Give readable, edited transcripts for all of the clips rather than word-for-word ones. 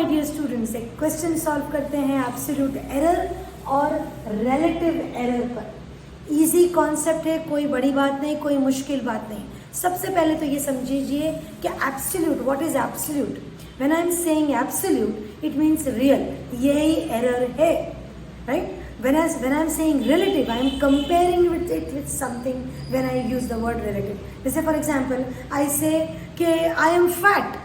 My dear students, एक question solve करते हैं एब्सोल्यूट एरर और रिलेटिव एरर पर। इजी कॉन्सेप्ट है, कोई बड़ी बात नहीं, कोई मुश्किल बात नहीं। सबसे पहले तो ये समझिए कि absolute, what is absolute? When I am saying absolute it means real, यही एरर है, right? When I'm saying relative, I am comparing with something when I use the word relative. जैसे for example, I say कि I am fat.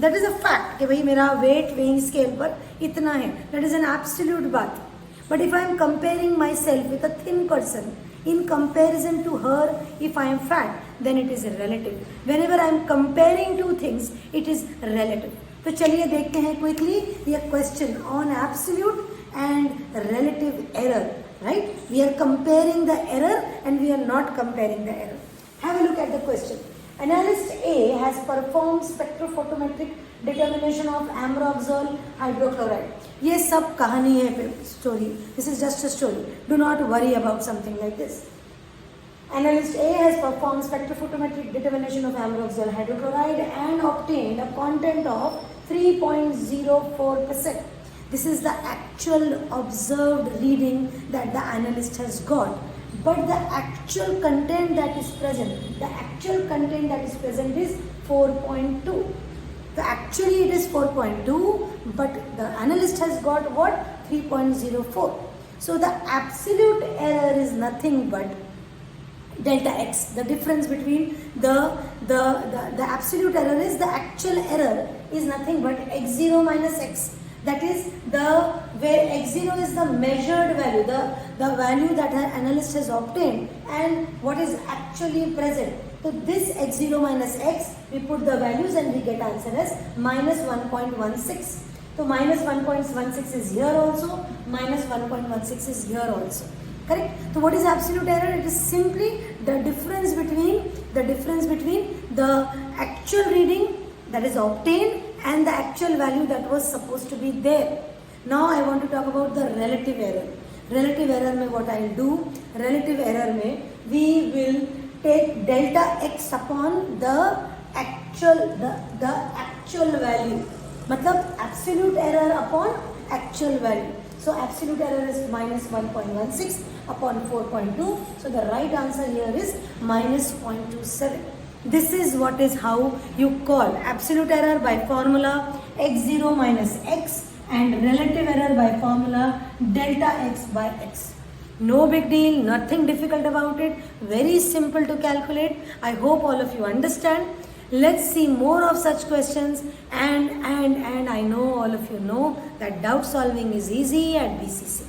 That is a fact कि भाई मेरा weight weighing scale पर इतना है. That is an absolute बात. But if I am comparing myself with a thin person, in comparison to her, if I am fat, then it is relative. Whenever I am comparing two things, it is relative. तो चलिए देखते हैं quickly ये question on absolute and relative error, right? We are comparing the error and we are not comparing the error. Have a look at the question. Analyst A has performed spectrophotometric determination of ambroxol hydrochloride. ये सब कहानी है, story. This is just a story. Do not worry about something like this. Analyst A has performed spectrophotometric determination of ambroxol hydrochloride and obtained a content of 3.04%. This is the actual observed reading that the analyst has got. But the actual content that is present is 4.2. So actually it is 4.2, but the analyst has got what? 3.04. So the absolute error is nothing but delta x. The difference between the absolute error is the actual error is nothing but x0 minus x. That is where x0 is the measured value, the value that an analyst has obtained, and what is actually present. So this x0 minus x, we put the values and we get answer as minus 1.16. So minus 1.16 is here also, minus 1.16 is here also. Correct? So what is absolute error? It is simply the difference between the actual reading that is obtained and the actual value that was supposed to be there. Now I want to talk about the relative error. Relative error में what I will do? Relative error में we will take delta x upon the actual value. मतलब absolute error upon actual value. So absolute error is minus 1.16 upon 4.2. So the right answer here is minus 0.27. This is what is how you call absolute error by formula x0 minus x and relative error by formula delta x by x. No big deal, nothing difficult about it, very simple to calculate. I hope all of you understand. Let's see more of such questions and I know all of you know that doubt solving is easy at BCC.